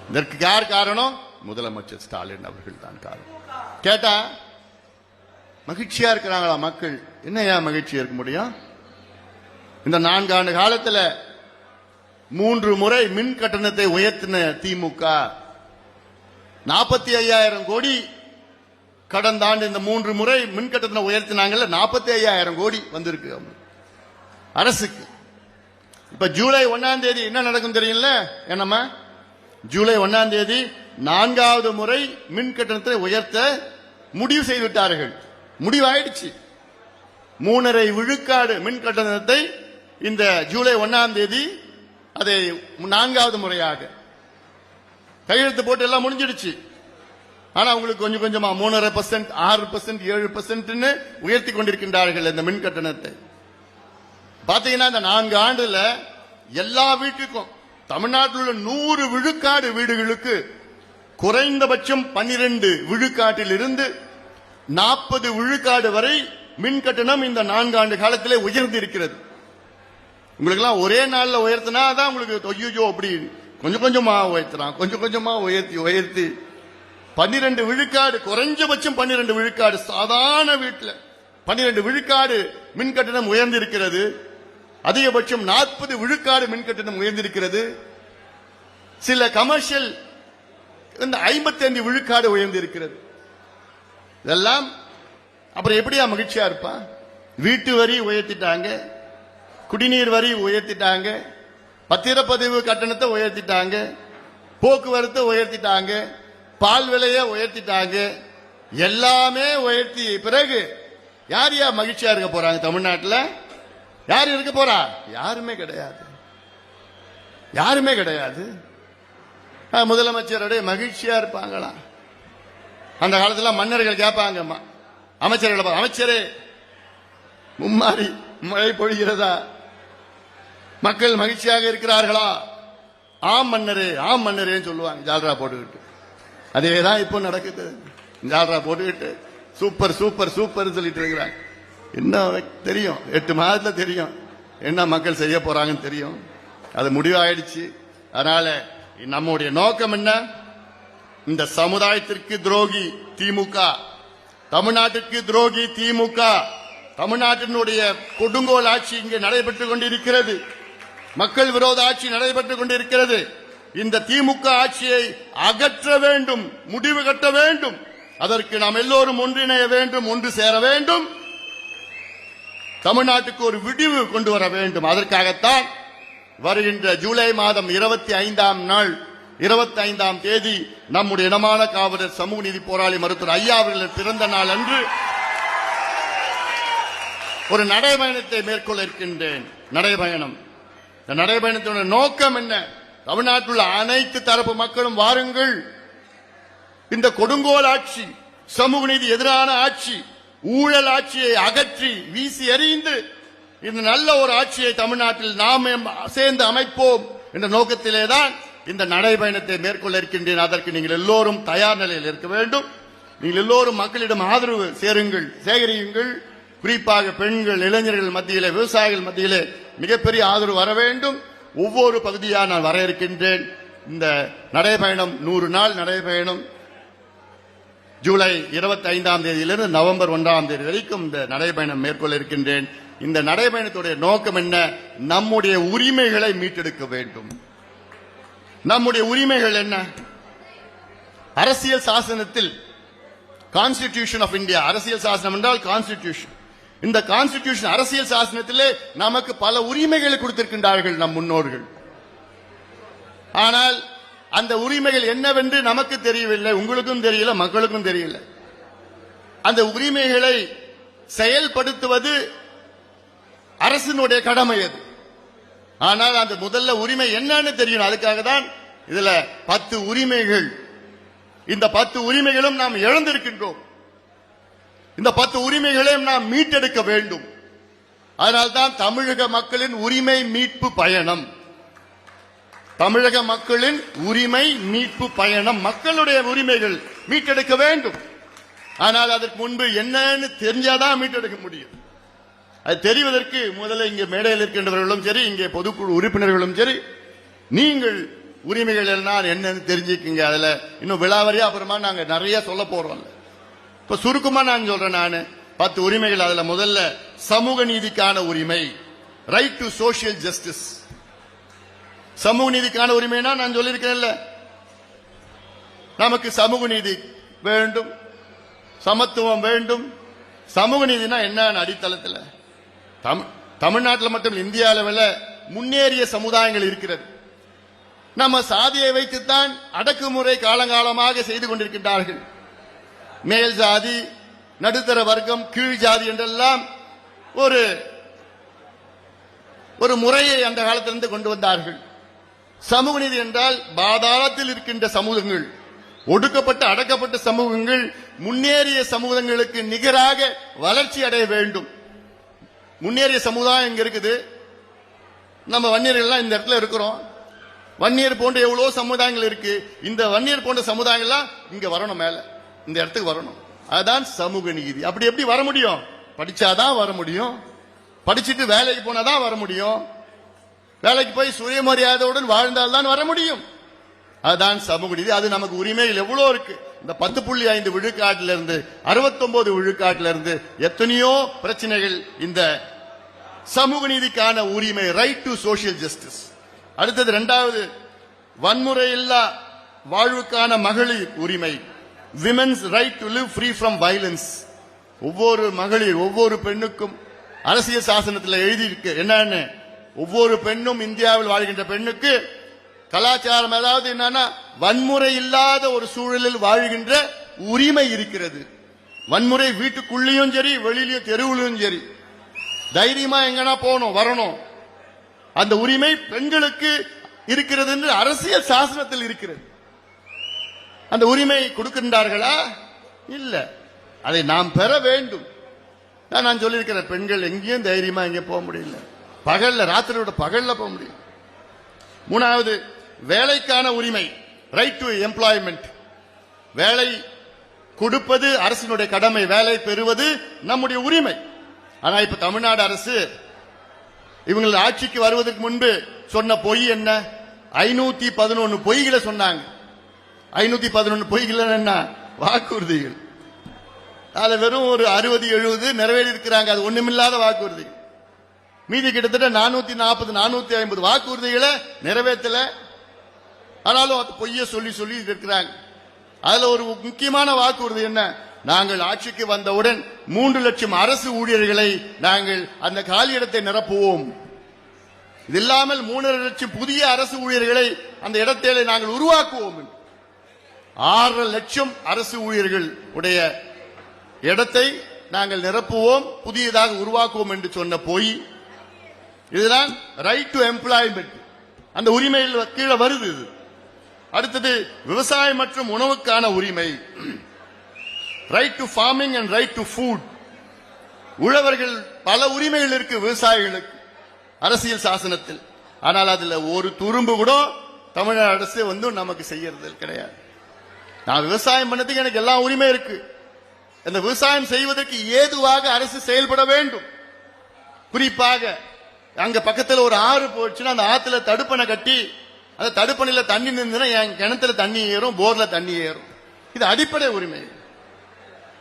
இதற்கு யார் காரணம்? முதலமைச்சர் ஸ்டாலின் அவர்கள் தான் காரணம். கேட்டா மகிழ்ச்சியா இருக்கிறாங்களா மக்கள்? என்னையா மகிழ்ச்சியா இருக்க முடியும்? இந்த 4 ஆண்டு காலத்துல 3 முறை மின் கட்டணத்தை உயர்த்தின திமுக 45,000 கோடி கடந்த ஆண்டு இந்த 3 முறை மின் கட்டணத்தை உயர்த்தினாங்கல்ல, 45,000 கோடி வந்திருக்கு அரசுக்கு. இப்ப ஜூலை 1ஆம் தேதி என்ன நடக்கும் தெரியல? என்னமா ஜூலை 1ஆம் தேதி 4வது முறை மின் கட்டணத்தை உயர்த்த முடிவு செய்துவிட்டார்கள். முடிவாயிடுச்சு. 3.5 விழுக்காடு மின் கட்டணத்தை இந்த ஜூலை 1ஆம் தேதி அதை 4வது முறையாக கையெழுத்து போட்டு எல்லாம் முடிஞ்சிடுச்சு. ஆனா உங்களுக்கு கொஞ்சம் கொஞ்சமா 3.5%, 6%, 7% உயர்த்தி கொண்டிருக்கின்றார்கள் இந்த மின் கட்டணத்தை. பாத்தீங்கன்னா இந்த 4 ஆண்டுல எல்லா வீட்டுக்கும் தமிழ்நாட்டில் உள்ள 100 விழுக்காடு வீடுகளுக்கு குறைந்தபட்சம் 12 விழுக்காட்டில் இருந்து 40 விழுக்காடு வரை மின் கட்டணம் இந்த 4 ஆண்டு காலத்திலே உயர்ந்து இருக்கிறது. உங்களுக்கு எல்லாம் ஒரே நாள்ல உயர்த்தினா தான் உங்களுக்கு ஐயோ அப்படி கொஞ்சம் கொஞ்சமா உயர்த்துறான். கொஞ்சம் கொஞ்சமா உயர்த்தி 12 விழுக்காடு, குறைஞ்சபட்சம் 12 விழுக்காடு சாதாரண வீட்டில் 12 விழுக்காடு மின் கட்டணம் உயர்ந்திருக்கிறது. அதிகபட்சம் 40 விழுக்காடு மின் கட்டணம் உயர்ந்திருக்கிறது. சில கமர்ஷியல் 55 விழுக்காடு உயர்ந்திருக்கிறது. இதெல்லாம் அப்புறம் எப்படியா மகிழ்ச்சியா இருப்பா? வீட்டு வரி உயர்த்திட்டாங்க, குடிநீர் வரி உயர்த்திட்டாங்க, பத்திரப்பதிவு கட்டணத்தை உயர்த்திட்டாங்க, போக்குவரத்து உயர்த்திட்டாங்க, பால் விலையை உயர்த்திட்டாங்க. எல்லாமே உயர்த்தி பிறகு யார் யார் மகிழ்ச்சியா இருக்க போறாங்க? தமிழ்நாட்டில் யார் இருக்க போறா? யாருமே கிடையாது, யாருமே கிடையாது. முதலமைச்சருடைய மகிழ்ச்சியா இருப்பாங்களா? அந்த காலத்துல மன்னர்கள் கேட்பாங்க அமைச்சர்கள், அமைச்சரே மும்மாரி மழை பொழிகிறதா? மக்கள் மகிழ்ச்சியாக இருக்கிறார்களா? ஆம் மன்னரே, ஆம் மன்னரேன்னு சொல்லுவாங்க ஜால்ரா போட்டுக்கிட்டு. அதேதான் இப்போ நடக்குது. ஜால்ரா போட்டுக்கிட்டு சூப்பர் சூப்பர் சூப்பர் சொல்லிட்டு இருக்கிறாங்க. என்ன தெரியும்? 8 மாதத்துல தெரியும் என்ன மக்கள் செய்ய போறாங்கன்னு தெரியும். அது முடிவாயிடுச்சு. அதனால நம்முடைய நோக்கம் என்ன? இந்த சமுதாயத்திற்கு துரோகி திமுக, தமிழ்நாட்டிற்கு துரோகி திமுக. தமிழ்நாட்டினுடைய கொடுங்கோல் ஆட்சி இங்கே நடைபெற்றுக் கொண்டிருக்கிறது. மக்கள் விரோத ஆட்சி நடைபெற்றுக் கொண்டிருக்கிறது. இந்த திமுக ஆட்சியை அகற்ற வேண்டும், முடிவு கட்ட வேண்டும். அதற்கு நாம் எல்லோரும் ஒன்றிணைய வேண்டும், ஒன்று சேர வேண்டும். தமிழ்நாட்டுக்கு ஒரு விடிவு கொண்டு வர வேண்டும். அதற்காகத்தான் வருகின்ற ஜூலை மாதம் 25ஆம் தேதி நம்முடைய இனமான காவலர் சமூக நீதி போராளி மருத்துவர் ஐயா அவர்களின் பிறந்த நாள் அன்று ஒரு நடைபயணத்தை மேற்கொள்ள இருக்கின்றேன். நடைபயணம். இந்த நடைபயணத்தினுடைய நோக்கம் என்ன? தமிழ்நாட்டில் உள்ள அனைத்து தரப்பு மக்களும் வாருங்கள். இந்த கொடுங்கோல் ஆட்சி, சமூக நீதி எதிரான ஆட்சி, ஊழல் ஆட்சியை அகற்றி வீசி எறிந்து இந்த நல்ல ஒரு ஆட்சியை தமிழ்நாட்டில் நாம் சேர்ந்து அமைப்போம் என்ற நோக்கத்திலேதான் இந்த நடைபயணத்தை மேற்கொள்ள இருக்கின்றேன். அதற்கு நீங்கள் எல்லோரும் தயார் நிலையில் இருக்க வேண்டும். நீங்கள் எல்லோரும் மக்களிடம் ஆதரவு சேகரியுங்கள். குறிப்பாக பெண்கள், இளைஞர்கள் மத்தியிலே, விவசாயிகள் மத்தியிலே மிகப்பெரிய ஆதரவு வர வேண்டும். ஒவ்வொரு பகுதியாக நான் வர இருக்கின்றேன். இந்த நடைபயணம் 100 நாள் நடைபயணம் ஜூலை 25ஆம் தேதியிலிருந்து நவம்பர் 1ஆம் தேதி வரைக்கும் இந்த நடைபயணம் மேற்கொள்ள இருக்கின்றேன். இந்த நடைபயணத்துடைய நோக்கம் என்ன? நம்முடைய உரிமைகளை மீட்டெடுக்க வேண்டும். நம்முடைய உரிமைகள் என்ன? அரசியல் சாசனத்தில் கான்ஸ்டிடியூஷன் ஆஃப் இந்தியா, அரசியல் சாசனம் என்றால் கான்ஸ்டிடியூஷன். இந்த கான்ஸ்டிடியூஷன் அரசியல் சாசனத்திலே நமக்கு பல உரிமைகளை கொடுத்திருக்கின்றார்கள் நம் முன்னோர்கள். ஆனால் அந்த உரிமைகள் என்னவென்று நமக்கு தெரியவில்லை, உங்களுக்கும் தெரியல, மக்களுக்கும் தெரியல. அந்த உரிமைகளை செயல்படுத்துவது அரசினுடைய கடமை அது. ஆனால் அந்த முதல்ல உரிமை என்னன்னு தெரியணும். அதுக்காக தான் இதுல 10 உரிமைகள். இந்த 10 உரிமைகளும் நாம் இழந்திருக்கின்றோம். இந்த 10 உரிமைகளையும் நாம் மீட்டெடுக்க வேண்டும். அதனால்தான் தமிழக மக்களின் உரிமை மீட்பு பயணம். தமிழக மக்களின் உரிமை மீட்பு பயணம். மக்களுடைய உரிமைகள் மீட்டெடுக்க வேண்டும். ஆனால் அதற்கு முன்பு என்னன்னு தெரிஞ்சாதான் மீட்டெடுக்க முடியும். அது தெரிவதற்கு முதல்ல இங்கே மேடையில் இருக்கின்றவர்களும் சரி, இங்கே பொதுக்குழு உறுப்பினர்களும் சரி, நீங்கள் உரிமைகள் எல்லாம் என்னன்னு தெரிஞ்சுக்குங்க. அதுல இன்னும் விழாவரியா அப்புறமா நாங்க நிறைய சொல்ல போறோம். இப்ப சுருக்கமா நான் சொல்றேன். நான் 10 உரிமைகள். அதுல முதல்ல சமூக நீதிக்கான உரிமை, ரைட் டு சோசியல் ஜஸ்டிஸ். சமூக நீதிக்கான உரிமைனா நான் சொல்லியிருக்கேன்ல, நமக்கு சமூக நீதி வேண்டும், சமத்துவம் வேண்டும். சமூக நீதினா என்ன? அடித்தளத்தில் தமிழ்நாட்டில் மட்டும் இந்திய அளவில் முன்னேறிய சமுதாயங்கள் இருக்கிறது. நம்ம சாதியை வைத்துத்தான் அடக்குமுறை காலங்காலமாக செய்து கொண்டிருக்கின்றார்கள். மேல் ஜாதி, நடுத்தர வர்க்கம், கீழ் ஜாதி என்றெல்லாம் ஒரு முறையை அந்த காலத்திலிருந்து கொண்டு வந்தார்கள். சமூக நீதி என்றால் பாதாளத்தில் இருக்கின்ற சமூகங்கள், ஒடுக்கப்பட்ட அடக்கப்பட்ட சமூகங்கள் முன்னேறிய சமூகங்களுக்கு நிகராக வளர்ச்சி அடைய வேண்டும். முன்னேறிய சமுதாயம் இங்க இருக்குது. நம்ம வன்னியர்கள் இந்த இடத்துல இருக்கிறோம். வன்னியர் போன்ற எவ்வளவு சமுதாயங்கள் இருக்கு. இந்த வன்னியர் போன்ற சமுதாயங்கள்லாம் இங்க வரணும், மேல இந்த இடத்துக்கு வரணும். அதுதான் சமூக நீதி. அப்படி எப்படி வர முடியும்? படிச்சாதான் வர முடியும். படிச்சுட்டு வேலைக்கு போனாதான் வர முடியும். வேலைக்கு போய் சுயமரியாதையுடன் வாழ்ந்தால்தான் வர முடியும். அதுதான் சமூக நீதி. அது நமக்கு உரிமைகள் எவ்வளவு இருக்கு. இந்த 10.5 விழுக்காட்டிலிருந்து 69 விழுக்காட்டிலிருந்து எத்தனையோ பிரச்சனைகள். இந்த சமூக நீதிக்கான உரிமை, ரைட் டு சோசியல் ஜஸ்டிஸ். அடுத்தது 2வது வன்முறையில்லா வாழ்வுக்கான மகளிர் உரிமை, women's right to live free from violence. ஒவ்வொரு மகளிர், ஒவ்வொரு பெண்ணுக்கும் அரசியல் சாசனத்தில் எழுதியிருக்கு என்னன்னு, ஒவ்வொரு பெண்ணும், இந்தியாவில் வாழ்கின்ற பெண்ணுக்கு கலாச்சாரம் ஏதாவது என்னன்னா வன்முறை இல்லாத ஒரு சூழலில் வாழ்கின்ற உரிமை இருக்கிறது. வன்முறை வீட்டுக்குள்ளேயும் சரி, வெளியிலும் தெருவிலும் சரி, தைரியமா எங்கன்னா போகணும், வரணும். அந்த உரிமை பெண்களுக்கு இருக்கிறது என்று அரசியல் சாசனத்தில் இருக்கிறது. அந்த உரிமை கொடுக்கின்றார்களா? இல்ல. அதை நாம் பெற வேண்டும். நான் சொல்லியிருக்கிறேன், பெண்கள் எங்கேயும் தைரியமா எங்கே போக முடியல. பகல்ல, ராத்திரியோட பகல்ல போக முடியும். 3வது வேலைக்கான உரிமை, ரைட் டு எம்ப்ளாய்மெண்ட். வேலை கொடுப்பது அரசினுடைய கடமை, வேலை பெறுவது நம்முடைய உரிமை. ஆனா இப்ப தமிழ்நாடு அரசு இவங்க ஆட்சிக்கு வருவதற்கு முன்பு சொன்ன பொய் என்ன? 511 பொய்களை சொன்னாங்க. 511 பொய்கள் என்ன? வாக்குறுதிகள். அதுல வெறும் ஒரு 60-70 நிறைவேறி இருக்கிறாங்க. அது ஒண்ணுமில்லாத வாக்குறுதி. மீதி கிட்டத்தட்ட 440-450 வாக்குறுதிகளை நிறைவேற்றல. ஆனாலும் அது பொய்ய சொல்லி இருக்கிறாங்க. அதுல ஒரு முக்கியமான வாக்குறுதி என்ன? நாங்கள் ஆட்சிக்கு வந்தவுடன் 3 லட்சம் அரசு ஊழியர்களை நாங்கள் அந்த காலியிடத்தை நிரப்புவோம். இது இல்லாமல் 3.5 லட்சம் புதிய அரசு ஊழியர்களை அந்த இடத்தை நாங்கள் உருவாக்குவோம். 6 லட்சம் அரசு ஊழியர்கள் உடைய இடத்தை நாங்கள் நிரப்புவோம், புதியதாக உருவாக்குவோம் என்று சொன்ன போய் இதுதான் ரைட் டு எம்ப்ளாய்மெண்ட், அந்த உரிமையில் கீழே வருது. இது அடுத்தது விவசாயம் மற்றும் உணவுக்கான உரிமை, right to farming and right to food. உழவர்கள் பல உரிமைகள் இருக்கு விவசாயிகளுக்கு அரசியல் சாசனத்தில். ஆனால் அதுல ஒரு துரும்பு கூட தமிழக அரசு நமக்கு செய்யறது கிடையாது. நான் விவசாயம் பண்ணதுக்கு எனக்கு எல்லா உரிமை இருக்கு. இந்த விவசாயம் செய்வதற்கு ஏதுவாக அரசு செயல்பட வேண்டும். குறிப்பாக அங்க பக்கத்தில் ஒரு ஆறு போச்சுன்னா அந்த ஆத்துல தடுப்பணை கட்டி அந்த தடுப்பணையில தண்ணி நின்றுனா என் கிணத்துல தண்ணி ஏறும், போர்ல தண்ணி ஏறும். இது அடிப்படை உரிமை.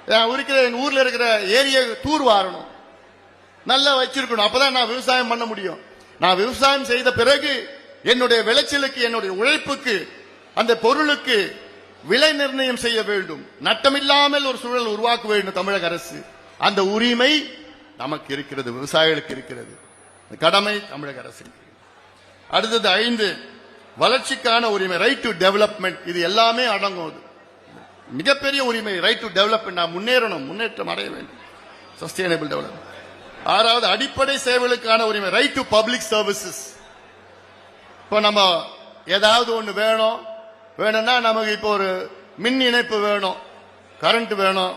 எங்க ஊர்ல இருக்கிற ஏரியை தூர் வாரணும், நல்லா வச்சிருக்கணும். அப்பதான் நான் விவசாயம் பண்ண முடியும். நான் விவசாயம் செய்த பிறகு என்னுடைய விளைச்சலுக்கு, என்னுடைய உழைப்புக்கு, அந்த பொருளுக்கு விலை நிர்ணயம் செய்ய வேண்டும். நட்டமில்லாமல் ஒரு சூழல் உருவாக்க வேண்டும் தமிழக அரசு. அந்த உரிமை நமக்கு இருக்கிறது, விவசாயிகளுக்கு இருக்கிறது. கடமை தமிழக அரசு. அடுத்தது 5 வளர்ச்சிக்கான உரிமை, ரைட் டு டெவலப்மெண்ட். இது எல்லாமே அடங்கும். மிகப்பெரிய உரிமை ரைட் டு டெவலப்மெண்ட். நாம் முன்னேறணும், முன்னேற்றம் அடைய வேண்டும், சஸ்டைனபிள் டெவலப்மெண்ட். 6வது அடிப்படை சேவைகளுக்கான உரிமை, ரைட் டு பப்ளிக் சர்வீசஸ். இப்போ நம்ம ஏதாவது ஒன்று வேணும்னா நமக்கு இப்போ ஒரு மின் இணைப்பு வேணும், கரண்ட் வேணும்,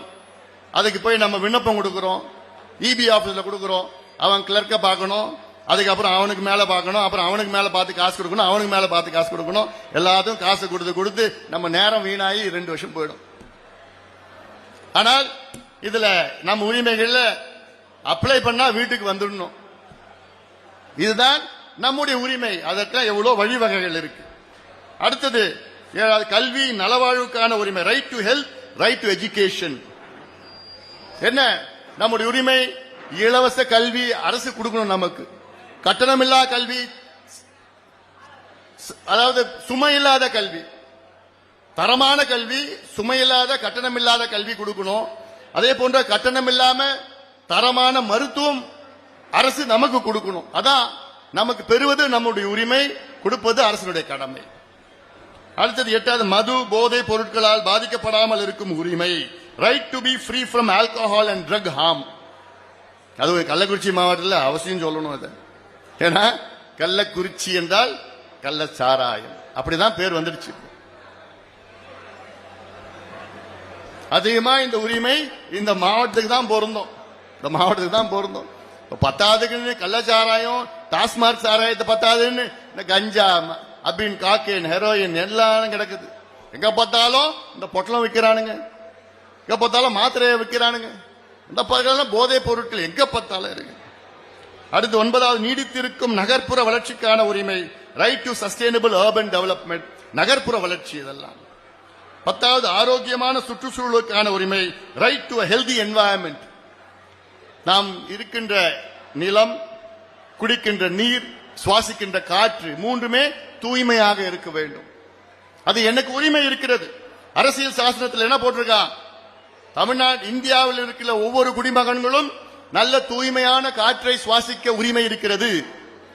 அதுக்கு போய் நம்ம விண்ணப்பம் கொடுக்கிறோம், இபி ஆபீஸ்ல கொடுக்கிறோம். அவன் கிளர்க்க பார்க்கணும், அதுக்கப்புறம் அவனுக்கு மேல பார்க்கணும், அப்புறம் அவனுக்கு மேல பார்த்து காசு கொடுக்கணும், அவனுக்கு மேல பார்த்து காசு கொடுக்கணும். எல்லாத்தையும் காசு கொடுத்து நம்ம நேரம் வீணாகி 2 வருஷம் போயிடும். ஆனால் இதுல நம்ம உரிமைகள்ல அப்ளை பண்ணா வீட்டுக்கு வந்துடணும். இதுதான் நம்முடைய உரிமை. அதற்கெல்லாம் எவ்வளவு வழிவகைகள் இருக்கு. அடுத்தது 7வது கல்வி நலவாழ்வுக்கான உரிமை, right to health, right to education. என்ன நம்முடைய உரிமை? இலவச கல்வி அரசு கொடுக்கணும் நமக்கு, கட்டணமில்லா கல்வி, அதாவது சுமையில்லாத கல்வி, தரமான கல்வி, சுமையில்லாத கட்டணமில்லாத கல்வி கொடுக்கணும். அதே போன்ற கட்டணமில்லாம தரமான மருத்துவம் அரசு நமக்கு கொடுக்கணும். அதான் நமக்கு பெறுவது நம்முடைய உரிமை, கொடுப்பது அரசுடைய கடமை. அடுத்தது 8வது மது போதை பொருட்களால் பாதிக்கப்படாமல் இருக்கும் உரிமை, right to be free from alcohol and drug harm. அது கள்ளக்குறிச்சி மாவட்டத்தில் அவசியம் சொல்லணும். அது ஏன்னா கள்ளக்குறிச்சி என்றால் கள்ளச்சாராயம், அப்படிதான் பேர் வந்துடுச்சு. அதிகமா இந்த உரிமை இந்த மாவட்டத்துக்கு தான் பொருந்தும், இந்த மாவட்டத்துக்கு தான் பொருந்தும். 10வதுக்குன்னு கள்ளச்சாராயம், டாஸ்மார்க் சாராயத்தை 10வதுன்னு இந்த கஞ்சா, அபின், காக்கேன், ஹெரோயின் எல்லாம் கிடக்குது. எங்க பார்த்தாலும் இந்த பொட்டலம் விற்கிறானுங்க, எங்க பார்த்தாலும் மாத்திரையை விற்கிறானுங்க, இந்த பகுதியில் போதை பொருட்கள் எங்க பார்த்தாலும் இருக்கு. அடுத்து 9வது நீடித்திருக்கும் நகர்ப்புற வளர்ச்சிக்கான உரிமை, right to sustainable urban development, நகர்ப்புற வளர்ச்சி. இதெல்லாம் 10வது ஆரோக்கியமான சுற்றுச்சூழலுக்கான உரிமை, ரைட் டு ஹெல்தி என்வாயன்மெண்ட். நாம் இருக்கின்ற நிலம், குடிக்கின்ற நீர், சுவாசிக்கின்ற காற்று மூன்றுமே தூய்மையாக இருக்க வேண்டும். அது எனக்கு உரிமை இருக்கிறது. அரசியல் சாசனத்தில் என்ன போட்டிருக்கா? தமிழ்நாடு, இந்தியாவில் இருக்கிற ஒவ்வொரு குடிமகன்களும் நல்ல தூய்மையான காற்றை சுவாசிக்க உரிமை இருக்கிறது,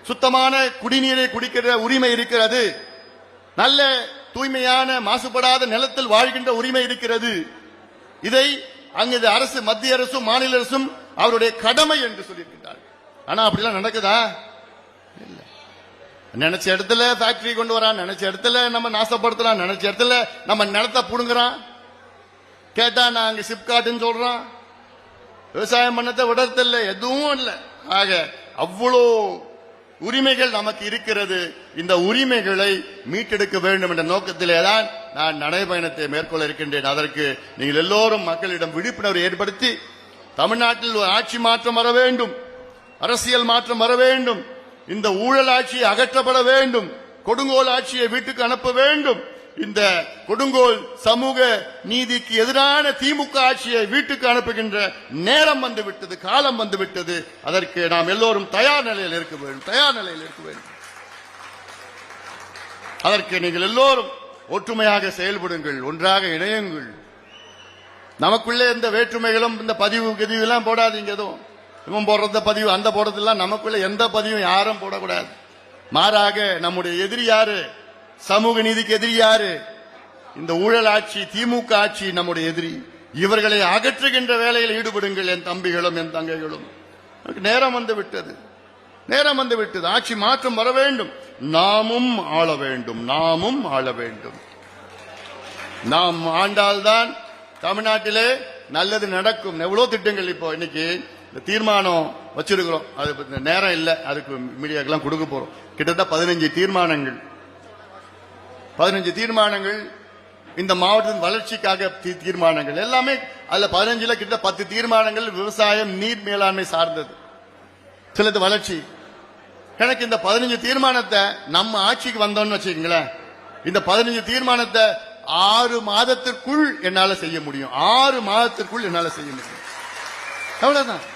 சுத்தமான குடிநீரை குடிக்கிற உரிமை இருக்கிறது, நல்ல தூய்மையான மாசுபடாத நிலத்தில் வாழ்கின்ற உரிமை இருக்கிறது. இதை அங்கு அரசு, மத்திய அரசும் மாநில அரசும் அவருடைய கடமை என்று சொல்லியிருக்கிறார்கள். ஆனா அப்படிலாம் நடக்குதா? இல்ல. நினைச்ச இடத்துல ஃபேக்டரி கொண்டு வரான், நினைச்ச இடத்துல நம்ம நாசப்படுத்தலாம், நினைச்ச இடத்துல நம்ம நிலத்தை புடுங்குறான். கேட்டா நாங்க சிப்காட்னு சொல்றோம், விவசாயம் பண்ணத்தை விடறதில்ல, எதுவும் இல்லை. ஆக அவ்வளோ உரிமைகள் நமக்கு இருக்கிறது. இந்த உரிமைகளை மீட்டெடுக்க வேண்டும் என்ற நோக்கத்திலே தான் நான் நடைபயணத்தை மேற்கொள்ள இருக்கின்றேன். அதற்கு நீங்கள் எல்லோரும் மக்களிடம் விழிப்புணர்வு ஏற்படுத்தி தமிழ்நாட்டில் ஒரு ஆட்சி மாற்றம் வர வேண்டும், அரசியல் மாற்றம் வர வேண்டும், இந்த ஊழல் ஆட்சியை அகற்றப்பட வேண்டும், கொடுங்கோல் ஆட்சியை வீட்டுக்கு அனுப்ப வேண்டும். இந்த கொடுங்கோல் சமூக நீதிக்கு எதிரான திமுக ஆட்சியை வீட்டுக்கு அனுப்புகின்ற நேரம் வந்துவிட்டது, காலம் வந்துவிட்டது. அதற்கு நாம் எல்லோரும் தயார் நிலையில் இருக்க வேண்டும், தயார் நிலையில் இருக்க வேண்டும். அதற்கு நீங்கள் எல்லோரும் ஒற்றுமையாக செயல்படுங்கள், ஒன்றாக இணையுங்கள். நமக்குள்ளே எந்த வேற்றுமைகளும் இந்த பதிவு எல்லாம் போடாதீங்க. எதுவும் இவன் போடுறத பதிவு அந்த போடுறதெல்லாம் நமக்குள்ள எந்த பதிவும் யாரும் போடக்கூடாது. மாறாக நம்முடைய எதிரி யாரு? சமூக நீதிக்கு எதிரி யாரு? இந்த ஊழல் ஆட்சி, திமுக ஆட்சி நம்முடைய எதிரி. இவர்களை அகற்றுகின்ற வேலையில் ஈடுபடுங்கள் என் தம்பிகளும் என் தங்கைகளும். நேரம் வந்து விட்டது, நேரம் வந்து விட்டது. ஆட்சி மாற்றம் வர வேண்டும். நாமும் ஆள வேண்டும், நாமும் ஆள வேண்டும். நாம் ஆண்டால்தான் தமிழ்நாட்டிலே நல்லது நடக்கும். எவ்வளவு திட்டங்கள் இப்போ இன்னைக்கு இந்த தீர்மானம் வச்சிருக்கிறோம். அது நேரம் இல்லை, அதுக்கு மீடியாக்கெல்லாம் கொடுக்க போறோம். கிட்டத்தட்ட 15 தீர்மானங்கள், 15 தீர்மானங்கள் இந்த மாவட்டத்தின் வளர்ச்சிக்காக தீர்மானங்கள் எல்லாமே. அதுல 15ல கிட்ட 10 தீர்மானங்கள் விவசாயம், நீர் மேலாண்மை சார்ந்தது, சிலது வளர்ச்சி. எனக்கு இந்த 15 தீர்மானத்தை நம்ம ஆட்சிக்கு வந்தோம்னு வச்சுக்கீங்களேன், இந்த 15 தீர்மானத்தை 6 மாதத்திற்குள் என்னால செய்ய முடியும். 6 மாதத்திற்குள் என்னால செய்ய முடியும், அவ்வளவுதான்.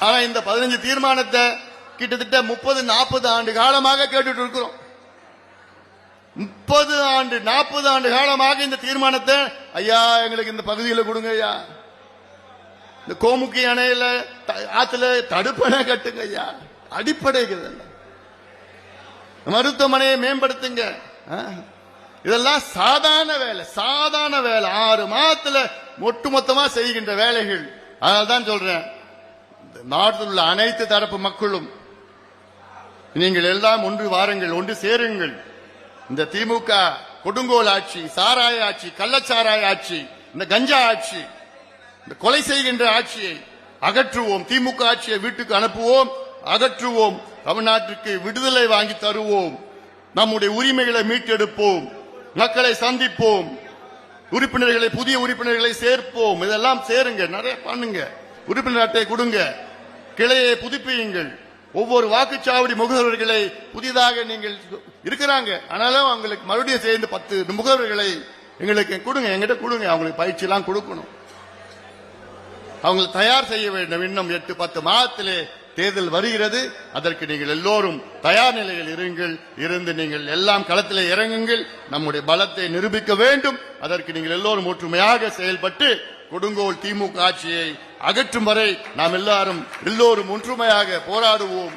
ஆனா இந்த 15 தீர்மானத்தை கிட்டத்தட்ட 30-40 ஆண்டு காலமாக கேட்டுட்டு இருக்கிறோம். 30 ஆண்டு 40 ஆண்டு காலமாக இந்த தீர்மானத்தை, ஐயா எங்களுக்கு இந்த பகுதியில் கொடுங்க ஐயா, இந்த கோமுக்கி அணையில ஆத்துல தடுப்பணை கட்டுங்க ஐயா, அடிப்படைகள் மருத்துவமனையை மேம்படுத்துங்க. இதெல்லாம் சாதாரண வேலை, சாதாரண வேலை. 6 மாதத்துல ஒட்டுமொத்தமா செய்கின்ற வேலைகள். அதனால்தான் சொல்றேன், நாட்டில் உள்ள அனைத்து தரப்பு மக்களும் நீங்கள் எல்லாம் ஒன்று வாருங்கள், ஒன்று சேருங்கள். இந்த திமுக கொடுங்கோல் ஆட்சி, சாராய ஆட்சி, கள்ளச்சாராய ஆட்சி, இந்த கஞ்சா ஆட்சி, இந்த கொலை செய்கின்ற ஆட்சியை அகற்றுவோம். திமுக ஆட்சியை வீட்டுக்கு அனுப்புவோம், அகற்றுவோம். தமிழ்நாட்டிற்கு விடுதலை வாங்கி தருவோம். நம்முடைய உரிமைகளை மீட்டெடுப்போம். மக்களை சந்திப்போம். உறுப்பினர்களை, புதிய உறுப்பினர்களை சேர்ப்போம். இதெல்லாம் சேருங்க, நிறைய பண்ணுங்க. உறுப்பினர் அட்டை கொடுங்க, கிளையை புதுப்பியுங்கள். ஒவ்வொரு வாக்குச்சாவடி முகவர்களை புதிதாக நீங்கள் இருக்கிறாங்க, ஆனாலும் அவங்களுக்கு மறுபடியும் சேர்ந்து 10 முகவர்களை எங்களுக்கு கொடுங்க, எங்கிட்ட கொடுங்க. அவங்களுக்கு பயிற்சி எல்லாம் கொடுக்கணும், அவங்களை தயார் செய்ய வேண்டும். இன்னும் 8-10 மாதத்திலே தேர்தல் வருகிறது. அதற்கு நீங்கள் எல்லோரும் தயார் நிலையில் இருங்கள். இருந்து நீங்கள் எல்லாம் களத்திலே இறங்குங்கள். நம்முடைய பலத்தை நிரூபிக்க வேண்டும். அதற்கு நீங்கள் எல்லோரும் ஒற்றுமையாக செயல்பட்டு கொடுங்கோல் திமுக ஆட்சியை அகற்றும் வரை நாம் எல்லோரும் ஒற்றுமையாக போராடுவோம்,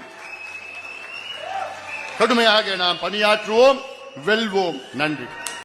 கடுமையாக நாம் பணியாற்றுவோம், வெல்வோம். நன்றி.